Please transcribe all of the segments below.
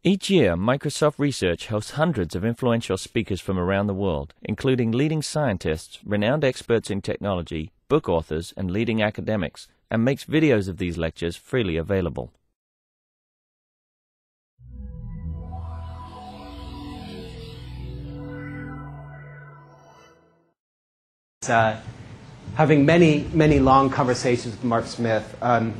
Each year, Microsoft Research hosts hundreds of influential speakers from around the world, including leading scientists, renowned experts in technology, book authors, and leading academics, and makes videos of these lectures freely available. Having many long conversations with Mark Smith. I've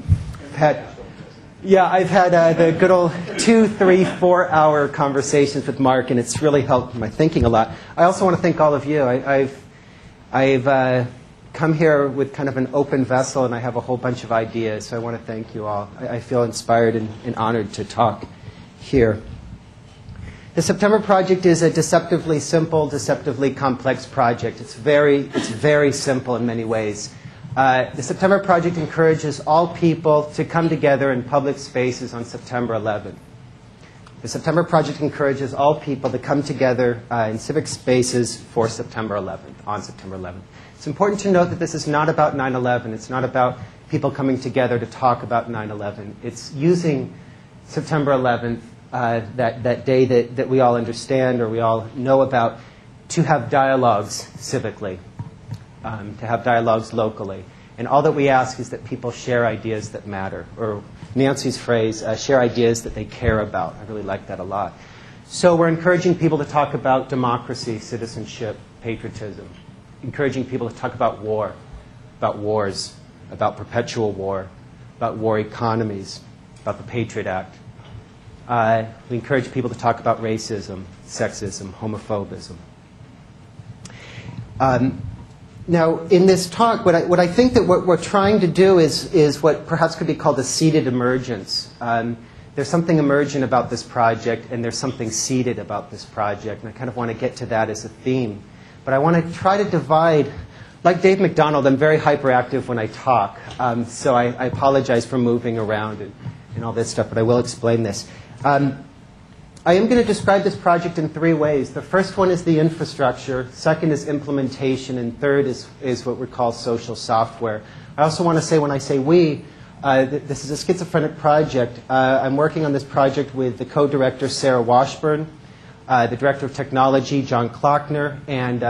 had the good old 2, 3, 4 hour conversations with Mark, and it's really helped my thinking a lot. I also want to thank all of you. I've come here with kind of an open vessel, and I have a whole bunch of ideas, so I want to thank you all. I feel inspired and honored to talk here. The September Project is a deceptively simple, deceptively complex project. It's very simple in many ways. The September Project encourages all people to come together in public spaces on September 11th. The September Project encourages all people to come together in civic spaces for September 11th, on September 11th. It's important to note that this is not about 9/11. It's not about people coming together to talk about 9/11. It's using September 11th, that day that we all understand or we all know about, to have dialogues civically, to have dialogues locally. And all that we ask is that people share ideas that matter, or Nancy's phrase, share ideas that they care about. I really like that a lot. So we're encouraging people to talk about democracy, citizenship, patriotism, encouraging people to talk about war, about wars, about perpetual war, about war economies, about the Patriot Act. We encourage people to talk about racism, sexism, homophobism. Now, in this talk, what I think that what we're trying to do is what perhaps could be called a seeded emergence. There's something emergent about this project, and there's something seeded about this project, and I kind of want to get to that as a theme. But I want to try to divide, like Dave McDonald, I'm very hyperactive when I talk, so I apologize for moving around and all this stuff, but I will explain this. I am going to describe this project in 3 ways. The first one is the infrastructure, second is implementation, and third is what we call social software. I also want to say, when I say we, this is a schizophrenic project. I'm working on this project with the co-director, Sarah Washburn, the director of technology, John Klockner, and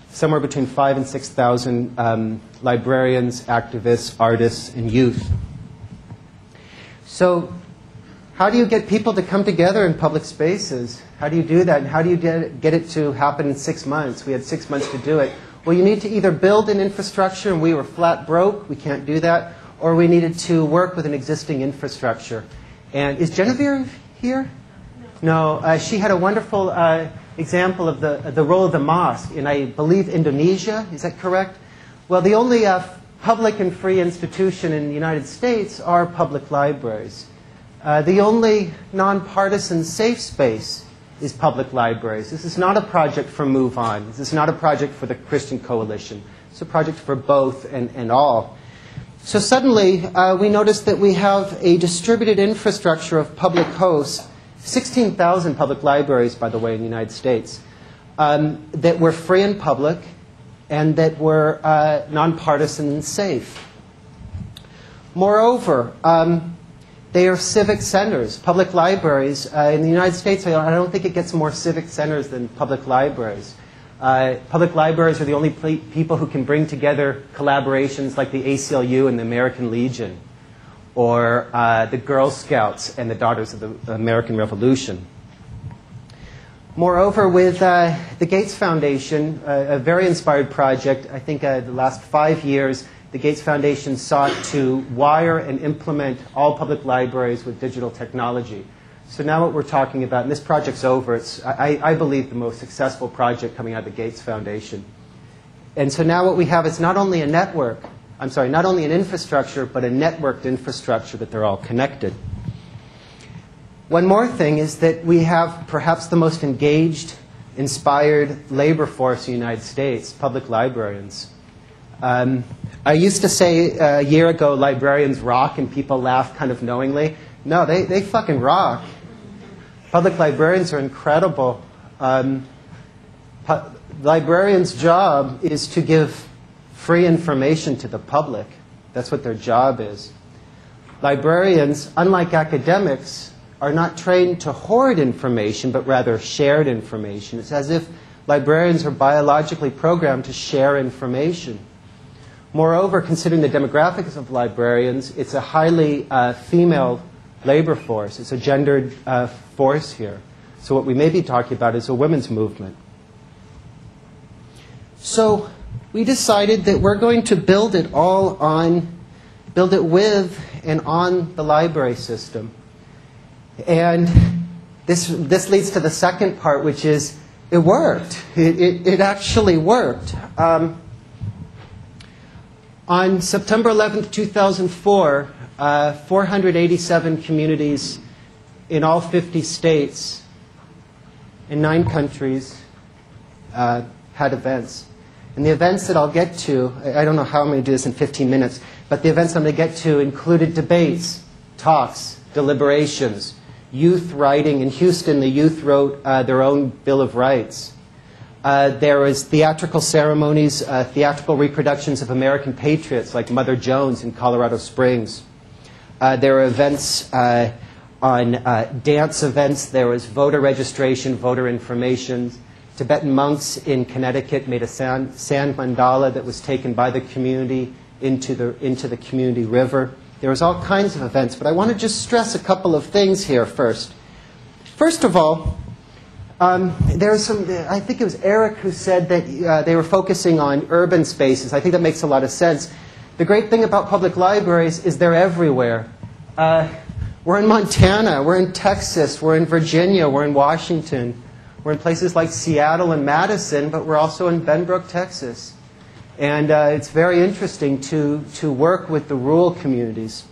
somewhere between 5,000 and 6,000 librarians, activists, artists, and youth. So, how do you get people to come together in public spaces? How do you do that? And how do you get it to happen in 6 months? We had 6 months to do it. Well, you need to either build an infrastructure, and we were flat broke. We can't do that. Or we needed to work with an existing infrastructure. And is Genevieve here? No. She had a wonderful example of the role of the mosque in, I believe, Indonesia. Is that correct? Well, the only public and free institution in the United States are public libraries. The only nonpartisan safe space is public libraries. This is not a project for Move On. This is not a project for the Christian Coalition. It's a project for both and all. So suddenly, we noticed that we have a distributed infrastructure of public hosts, 16,000 public libraries, by the way, in the United States, that were free and public and that were nonpartisan and safe. Moreover, they are civic centers. Public libraries, in the United States, I don't think it gets more civic centers than public libraries. Public libraries are the only people who can bring together collaborations like the ACLU and the American Legion, or the Girl Scouts and the Daughters of the American Revolution. Moreover, with the Gates Foundation, a very inspired project, I think the last 5 years, the Gates Foundation sought to wire and implement all public libraries with digital technology. So now what we're talking about, and this project's over, it's, I believe, the most successful project coming out of the Gates Foundation. And so now what we have is not only a network, not only an infrastructure, but a networked infrastructure that they're all connected. One more thing is that we have perhaps the most engaged, inspired labor force in the United States, public librarians. I used to say a year ago, librarians rock, and people laugh kind of knowingly. No, they fucking rock. Public librarians are incredible. Librarians' job is to give free information to the public. That's what their job is. Librarians, unlike academics, are not trained to hoard information, but rather shared information. It's as if librarians are biologically programmed to share information. Moreover, considering the demographics of librarians, it's a highly female labor force. It's a gendered force here. So what we may be talking about is a women's movement. So we decided that we're going to build it with and on the library system. And this leads to the second part, which is it worked. It actually worked. On September 11th, 2004, 487 communities in all 50 states in 9 countries had events. And the events that I'll get to, I don't know how I'm going to do this in 15 minutes, but the events I'm going to get to included debates, talks, deliberations, youth writing. In Houston, the youth wrote their own Bill of Rights. There was theatrical ceremonies, theatrical reproductions of American patriots like Mother Jones in Colorado Springs. There were events on dance events. There was voter registration, voter information. Tibetan monks in Connecticut made a sand mandala that was taken by the community into the community river. There was all kinds of events, but I want to just stress a couple of things here first. First of all, there's some, I think it was Eric who said that they were focusing on urban spaces. I think that makes a lot of sense. The great thing about public libraries is they're everywhere. We're in Montana, we're in Texas, we're in Virginia, we're in Washington. We're in places like Seattle and Madison, but we're also in Benbrook, Texas. And it's very interesting to work with the rural communities.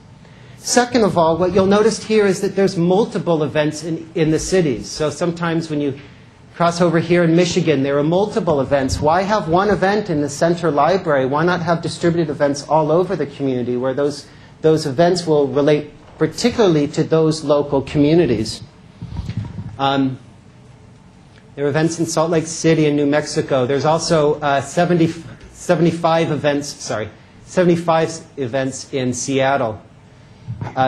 Second of all, what you'll notice here is that there's multiple events in the cities. So sometimes when you cross over here in Michigan, there are multiple events. Why have one event in the center library? Why not have distributed events all over the community where those events will relate particularly to those local communities? There are events in Salt Lake City and New Mexico. There's also 75 events in Seattle.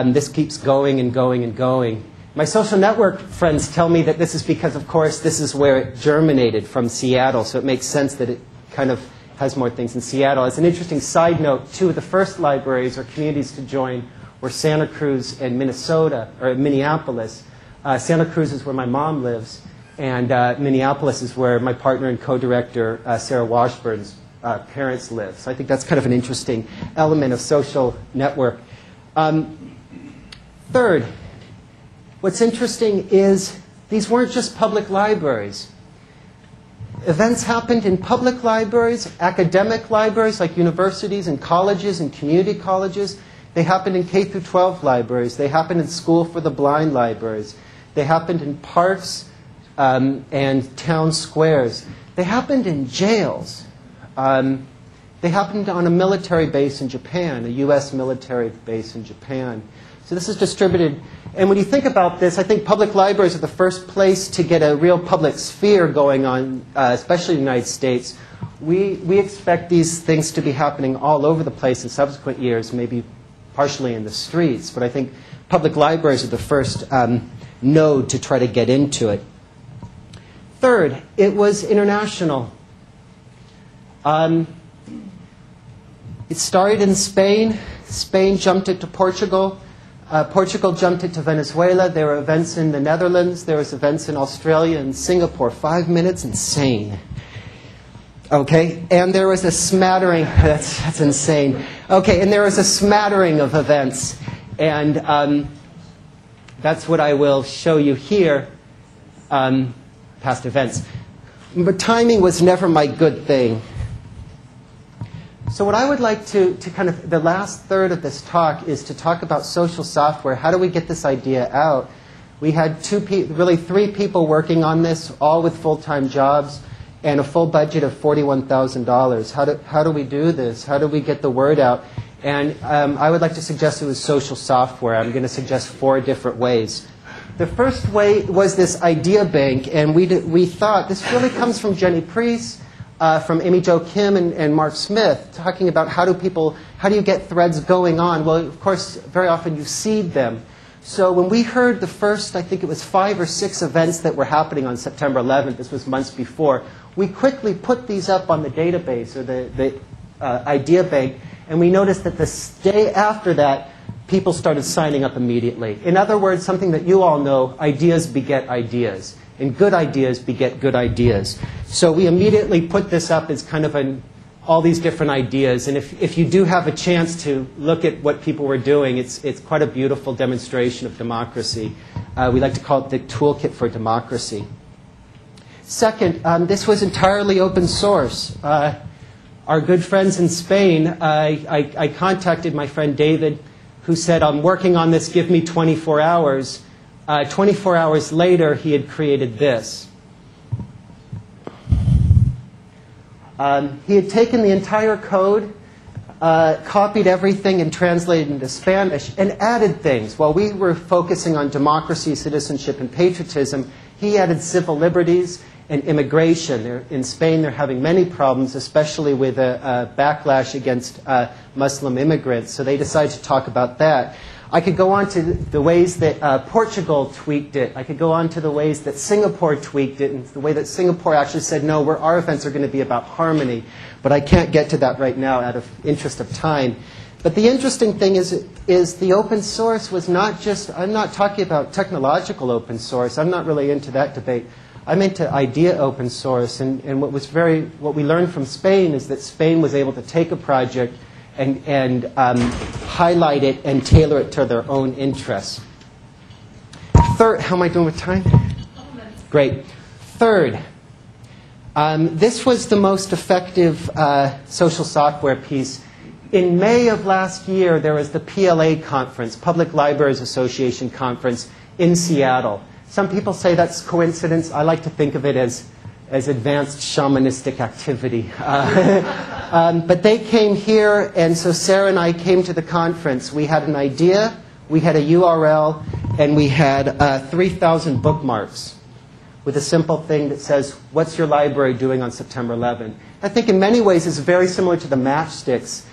This keeps going and going and going. My social network friends tell me that this is because, of course, this is where it germinated from Seattle, so it makes sense that it kind of has more things in Seattle. As an interesting side note, 2 of the first libraries or communities to join were Santa Cruz and Minneapolis. Santa Cruz is where my mom lives, and Minneapolis is where my partner and co-director, Sarah Washburn's parents live. So I think that's kind of an interesting element of social network. Third, what's interesting is these weren't just public libraries. Events happened in public libraries, academic libraries like universities and colleges and community colleges. They happened in K through 12 libraries. They happened in School for the Blind libraries. They happened in parks and town squares. They happened in jails. They happened on a military base in Japan, a U.S. military base in Japan. So this is distributed. And when you think about this, I think public libraries are the first place to get a real public sphere going on, especially in the United States. We expect these things to be happening all over the place in subsequent years, maybe partially in the streets. But I think public libraries are the first node to try to get into it. Third, it was international. It started in Spain. Spain jumped it to Portugal. Portugal jumped it to Venezuela. There were events in the Netherlands. There was events in Australia and Singapore. 5 minutes, insane. Okay, and there was a smattering. That's insane. Okay, and there was a smattering of events, and that's what I will show you here. Past events, but timing was never my good thing. So what I would like to kind of, the last third of this talk is to talk about social software. How do we get this idea out? We had really 3 people working on this, all with full-time jobs, and a full budget of $41,000. How do we do this? How do we get the word out? And I would like to suggest it was social software. I'm going to suggest 4 different ways. The first way was this idea bank, and we thought, this really comes from Jenny Priest, from Amy Jo Kim and Mark Smith, talking about how do you get threads going on? Well, of course, very often you seed them. So when we heard the first, I think it was 5 or 6 events that were happening on September 11th, this was months before, we quickly put these up on the database or the idea bank, and we noticed that the day after that, people started signing up immediately. In other words, something that you all know, ideas beget ideas, and good ideas beget good ideas. So we immediately put this up as kind of all these different ideas. And if you do have a chance to look at what people were doing, it's quite a beautiful demonstration of democracy. We like to call it the toolkit for democracy. Second, this was entirely open source. Our good friends in Spain, I contacted my friend David, who said, I'm working on this, give me 24 hours. 24 hours later, he had created this. He had taken the entire code, copied everything and translated into Spanish, and added things. While we were focusing on democracy, citizenship, and patriotism, he added civil liberties and immigration. In Spain, they're having many problems, especially with a backlash against Muslim immigrants. So they decided to talk about that. I could go on to the ways that Portugal tweaked it. I could go on to the ways that Singapore tweaked it, and the way that Singapore actually said, no, our events are going to be about harmony. But I can't get to that right now out of interest of time. But the interesting thing is the open source was not just, I'm not talking about technological open source. I'm not really into that debate. I'm into idea open source. And what we learned from Spain is that Spain was able to take a project and highlight it and tailor it to their own interests. Third, how am I doing with time? Great. Third, this was the most effective social software piece. In May of last year, there was the PLA conference, Public Libraries Association conference in Seattle. Some people say that's coincidence. I like to think of it as advanced shamanistic activity. But they came here, and so Sarah and I came to the conference. We had an idea, we had a URL, and we had 3,000 bookmarks with a simple thing that says, what's your library doing on September 11th? I think in many ways it's very similar to the matchsticks.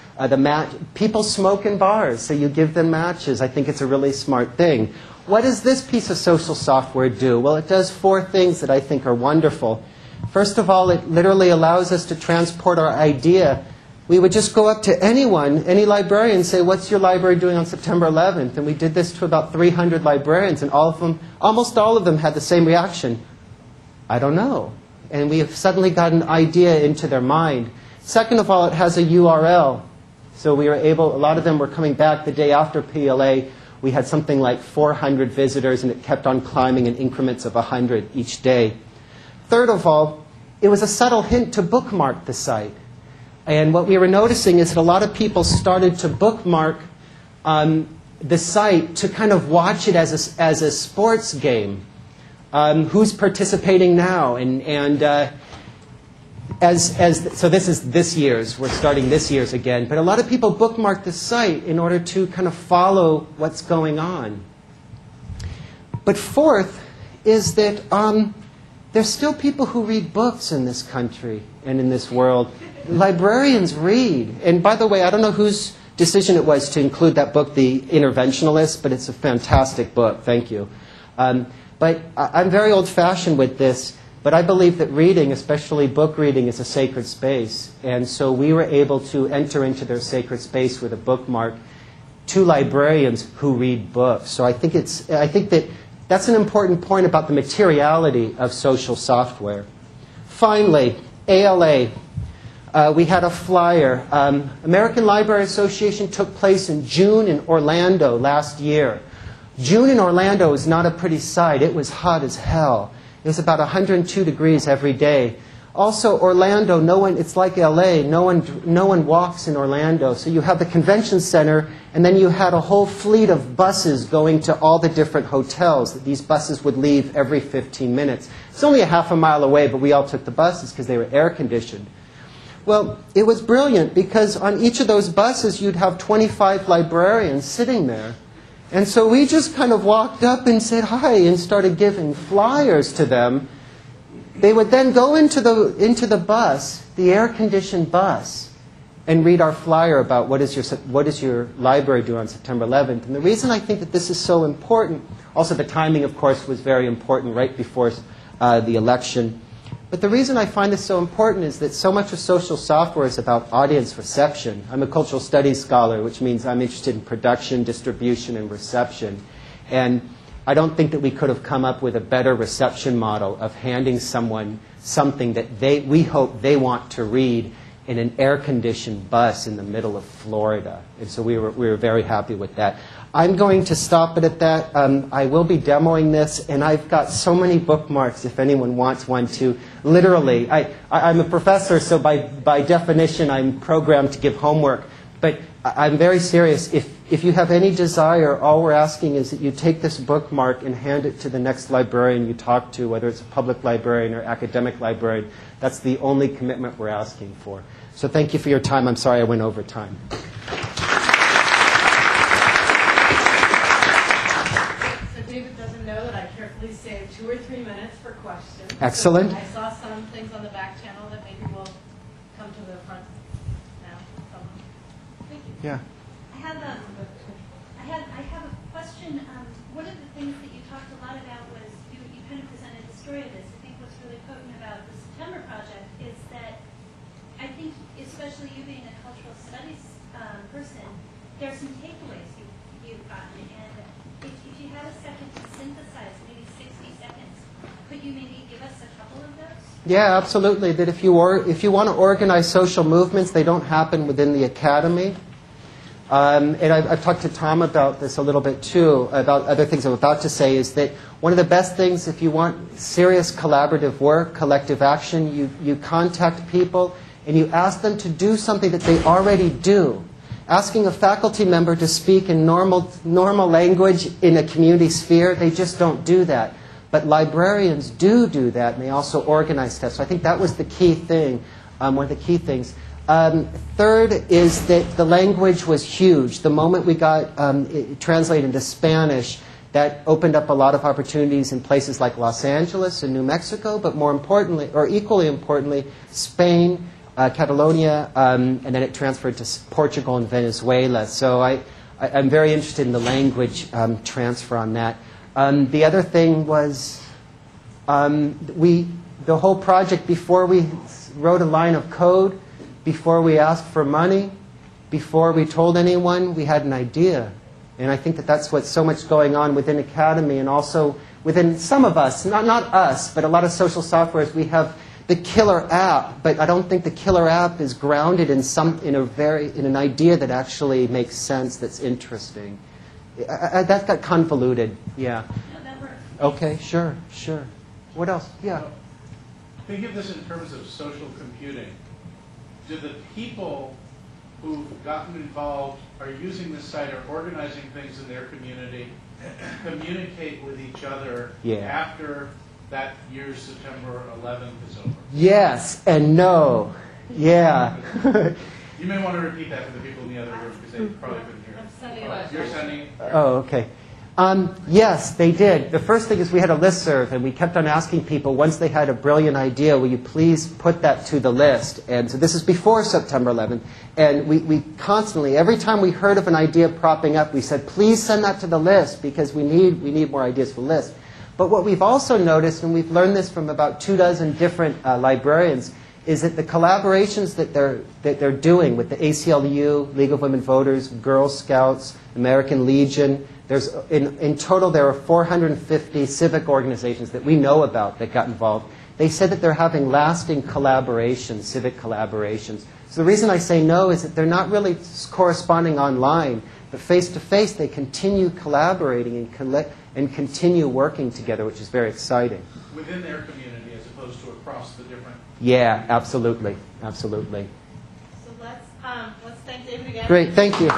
People smoke in bars, so you give them matches. I think it's a really smart thing. What does this piece of social software do? Well, it does 4 things that I think are wonderful. First of all, it literally allows us to transport our idea. We would just go up to anyone, any librarian, and say, what's your library doing on September 11th? And we did this to about 300 librarians, and almost all of them had the same reaction. I don't know. And we have suddenly got an idea into their mind. Second of all, it has a URL. So we were able, a lot of them were coming back the day after PLA. We had something like 400 visitors, and it kept on climbing in increments of 100 each day. Third of all, it was a subtle hint to bookmark the site. And what we were noticing is that a lot of people started to bookmark the site to kind of watch it as a sports game. Who's participating now? So this is this year's. We're starting this year's again. But a lot of people bookmark the site in order to kind of follow what's going on. But fourth is that there's still people who read books in this country and in this world. Librarians read. And by the way, I don't know whose decision it was to include that book, The Interventionalist, but it's a fantastic book. Thank you. But I'm very old-fashioned with this, but I believe that reading, especially book reading, is a sacred space. And so we were able to enter into their sacred space with a bookmark to librarians who read books. So I think that's an important point about the materiality of social software. Finally, ALA. We had a flyer. American Library Association took place in June in Orlando last year. June in Orlando is not a pretty sight. It was hot as hell. It was about 102 degrees every day. Also, Orlando, it's like LA. No one walks in Orlando. So you have the convention center, and then you had a whole fleet of buses going to all the different hotels. These buses would leave every 15 minutes. It's only a half a mile away, but we all took the buses because they were air-conditioned. Well, it was brilliant because on each of those buses, you'd have 25 librarians sitting there. And so we just kind of walked up and said hi and started giving flyers to them. They would then go into the bus, the air-conditioned bus, and read our flyer about what does your library do on September 11th. And the reason I think that this is so important, also the timing, of course, was very important right before the election. But the reason I find this so important is that so much of social software is about audience reception. I'm a cultural studies scholar, which means I'm interested in production, distribution, and reception. And I don't think that we could have come up with a better reception model of handing someone something that we hope they want to read in an air-conditioned bus in the middle of Florida. And so we were very happy with that. I'm going to stop it at that. I will be demoing this, and I've got so many bookmarks if anyone wants one to. Literally, I'm a professor, so by definition I'm programmed to give homework. But I'm very serious. If you have any desire, all we're asking is that you take this bookmark and hand it to the next librarian you talk to, whether it's a public librarian or academic librarian. That's the only commitment we're asking for. So thank you for your time. I'm sorry I went over time. Please save 2 or 3 minutes for questions. Excellent. So I saw some things on the back channel that maybe will come to the front now. Thank you. Yeah. I have a question. One of the things that you talked a lot about was you kind of presented the story of this. I think what's really potent about the September Project is that I think, especially you being a cultural studies person, there are some takeaways you've gotten. And if you had a second to synthesize, maybe 60 seconds, could you maybe give us a couple of those? Yeah, absolutely. That if you want to organize social movements, they don't happen within the academy. And I've talked to Tom about this a little bit too, about other things I'm about to say, is that one of the best things if you want serious collaborative work, collective action, you contact people and you ask them to do something that they already do. Asking a faculty member to speak in normal language in a community sphere, they just don't do that. But librarians do that, and they also organize stuff. So I think that was the key thing, one of the key things. Third is that the language was huge. The moment we got it translated into Spanish, that opened up a lot of opportunities in places like Los Angeles and New Mexico, but more importantly, or equally importantly, Spain, Catalonia, and then it transferred to Portugal and Venezuela. So I'm very interested in the language transfer on that. The other thing was the whole project, before we wrote a line of code, before we asked for money, before we told anyone, we had an idea. And I think that that's what's so much going on within Academy and also within some of us, not us, but a lot of social softwares. We have the killer app, but I don't think the killer app is grounded in an idea that actually makes sense, that's interesting. That got convoluted. Yeah. No, that works. Okay, sure. What else? Yeah. Think of this in terms of social computing. Do the people who've gotten involved, are using this site, or organizing things in their community, communicate with each other after that year's September 11th is over? Yes and no. Yeah. You may want to repeat that for the people in the other room because they probably couldn't hear it. I'm sending it. You're sending? Oh, okay. Yes, they did. The first thing is we had a listserv, and we kept on asking people, once they had a brilliant idea, will you please put that to the list? And so this is before September 11th. And we constantly, every time we heard of an idea propping up, we said, please send that to the list because we need more ideas for the list. But what we've also noticed, and we've learned this from about 24 different librarians, is that the collaborations that they're doing with the ACLU, League of Women Voters, Girl Scouts, American Legion, in total there are 450 civic organizations that we know about that got involved. They said that they're having lasting collaborations, civic collaborations. So the reason I say no is that they're not really corresponding online, but face-to-face they continue collaborating and continue working together, which is very exciting. Within their community as opposed to across the different... Yeah, absolutely. Absolutely. So let's thank David again. Great, thank you.